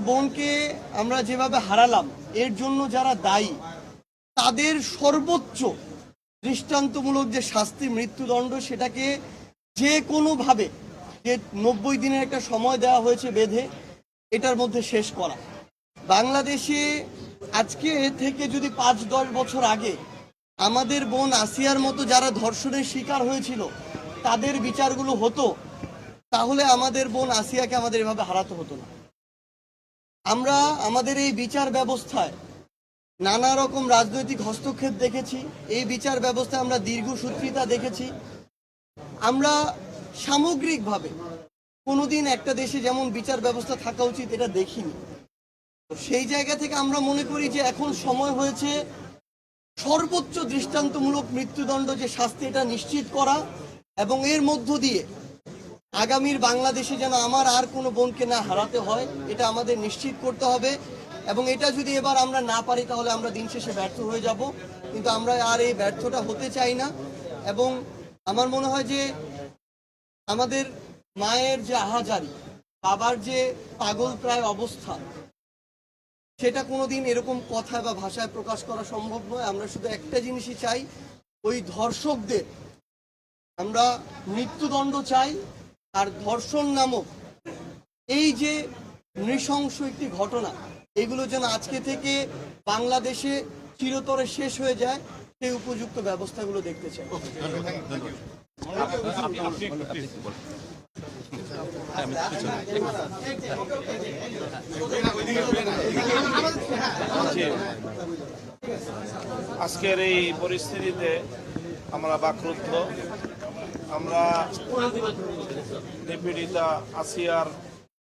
বোনকে আমরা যেভাবে হারালাম এর জন্য যারা দায়ী তাদের সর্বোচ্চ দৃষ্টান্তমূলক যে শাস্তি মৃত্যুদণ্ড সেটাকে যে কোনোভাবে যে 90 দিনের একটা সময় দেওয়া হয়েছে বেঁধে এটার মধ্যে শেষ করা। বাংলাদেশে আজকে থেকে যদি 5-10 বছর আগে আমাদের বোন আসিয়ার মতো যারা ধর্ষণের শিকার হয়েছিল তাদের বিচারগুলো হতো তাহলে আমাদের বোন আসিয়াকে আমাদের এভাবে হারাতে হতো না। আমরা আমাদের এই বিচার ব্যবস্থায় নানা রকম রাজনৈতিক হস্তক্ষেপ দেখেছি, এই বিচার ব্যবস্থায় আমরা দীর্ঘসূত্রিতা দেখেছি। আমরা সামগ্রিকভাবে কোনোদিন একটা দেশে যেমন বিচার ব্যবস্থা থাকা উচিত এটা দেখিনি। সেই জায়গা থেকে আমরা মনে করি যে এখন সময় হয়েছে সর্বোচ্চ দৃষ্টান্তমূলক মৃত্যুদণ্ড যে শাস্তি এটা নিশ্চিত করা এবং এর মধ্য দিয়ে আগামীর বাংলাদেশে যেন আমার আর কোনো বোনকে না হারাতে হয় এটা আমাদের নিশ্চিত করতে হবে। এবং এটা যদি এবার আমরা না পারি তাহলে আমরা দিন শেষে ব্যর্থ হয়ে যাব, কিন্তু আমরা আর এই ব্যর্থটা হতে চাই না। এবং আমার মনে হয় যে আমাদের মায়ের যে আহাজারি, বাবার যে পাগল প্রায় অবস্থা, সেটা কোনোদিন এরকম কথা বা ভাষায় প্রকাশ করা সম্ভব নয়। আমরা শুধু একটা জিনিসই চাই, ওই ধর্ষকদের আমরা মৃত্যুদণ্ড চাই। আর ধর্ষণ নামক এই যে নৃশংস একটি ঘটনা এগুলো যেন আজকে থেকে বাংলাদেশে চিরতরে শেষ হয়ে যায় সেই উপযুক্ত ব্যবস্থাগুলো দেখতে চাই। আজকের এই পরিস্থিতিতে আমরা বাকরুদ্ধ। আমরা নিপীড়িতা আসিয়ার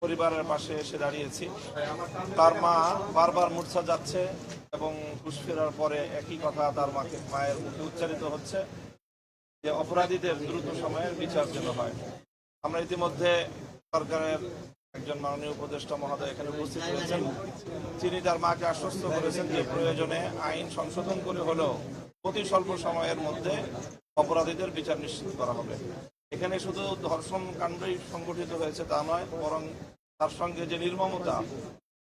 পরিবারের পাশে এসে দাঁড়িয়েছি। তার মা বারবার মূর্ছা যাচ্ছে এবং হুঁশ ফেরার পরে একই কথা তার মায়ের মুখে উচ্চারিত হচ্ছে যে অপরাধীদের দ্রুত সময়ের বিচার যেন হয়। আমরা ইতিমধ্যে সরকারের একজন মাননীয় উপদেষ্টা মহোদয় এখানে উপস্থিত হয়েছেন। তিনি তার মাকে আশ্বস্ত করেছেন যে প্রয়োজনে আইন সংশোধন করে হলেও অতি স্বল্প সময়ের মধ্যে অপরাধীদের বিচার নিশ্চিত করা হবে। এখানে শুধু ধর্ষণ কাণ্ডই সংগঠিত হয়েছে তা নয়, বরং তার সঙ্গে যে নির্মমতা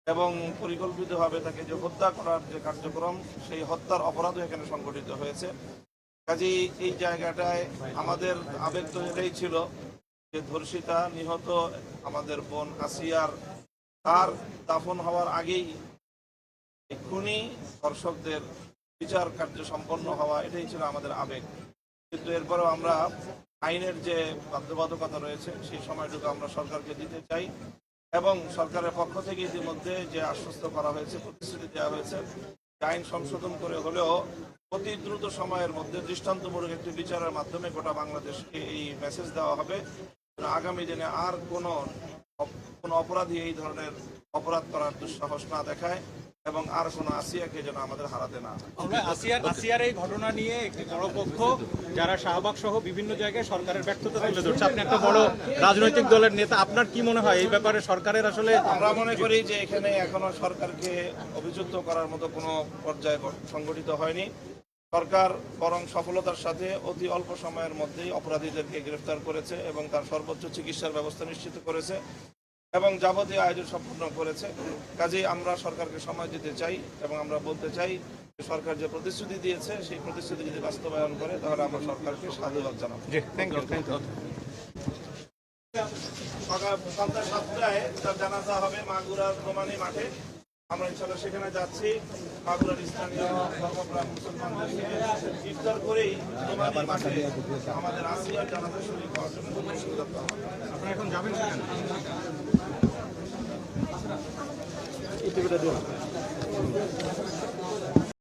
এবং পরিকল্পিতভাবে তাকে যে হত্যা করার যে কার্যক্রম, সেই হত্যার অপরাধও এখানে সংগঠিত হয়েছে। কাজেই এই জায়গাটায় আমাদের আবেগ তো এটাই ছিল যে ধর্ষিতা নিহত আমাদের বোন আসিয়ার তার দাফন হওয়ার আগেই খুনি ধর্ষকদের বিচার কার্য সম্পন্ন হওয়া, এটাই ছিল আমাদের আবেগ। কিন্তু এরপরেও আমরা আইনের যে বাধ্যবাধকতা রয়েছে সেই সময়টুকু আমরা সরকারকে দিতে চাই এবং সরকারের পক্ষ থেকে ইতিমধ্যে যে আশ্বস্ত করা হয়েছে, প্রতিশ্রুতি দেওয়া হয়েছে, আইন সংশোধন করে হলেও অতি দ্রুত সময়ের মধ্যে দৃষ্টান্তমূলক একটি বিচারের মাধ্যমে গোটা বাংলাদেশকে এই মেসেজ দেওয়া হবে আগামী দিনে আর কোনো অপরাধী এই ধরনের অপরাধ করার দুঃসাহস না দেখায় এবং আর কোনো আসিয়াকে যেন আমাদের হারাতে না। আমরা আসিয়ার এই ঘটনা নিয়ে একটি বড় পক্ষ যারা শাহবাগ সহ বিভিন্ন জায়গায় সরকারের ব্যর্থতা তুলে ধরছে। আপনি একটা বড় রাজনৈতিক দলের নেতা, আপনার কি মনে হয় এই ব্যাপারে সরকারের আসলে? আমরা মনে করি যে এখানে এখনো সরকারকে অভিযুক্ত করার মতো কোনো পর্যায়ে সংগঠিত হয়নি। সরকার বরং সফলতার সাথে অতি অল্প সময়ের মধ্যেই অপরাধীদেরকে গ্রেফতার করেছে এবং তার সর্বোচ্চ চিকিৎসার ব্যবস্থা নিশ্চিত করেছে এবং যাবতীয় আয়োজন সম্পূর্ণ করেছে। কাজেই আমরা সরকারকে সময় দিতে চাই এবং আমরা বলতে চাই যে সরকার যে প্রতিশ্রুতি দিয়েছে সেই প্রতিশ্রুতি যদি বাস্তবায়ন করে তাহলে আমরা সরকারকে সাধুবাদ জানাবো। সকাল সন্ধ্যা 7টায় তার জানাজা হবে মাগুরার দোমানি মাঠে। আমরা ইনশাআল্লাহ সেখানে যাচ্ছি। মাগুরার স্থানীয় ধর্মপ্রাণ মুসলমানদেরকে ইফতার করেই দোমানি মাঠে আমাদের আসিয়ার জানাজা শরীক হওয়ার জন্য আপনারা এখন যাবেন সেখানে?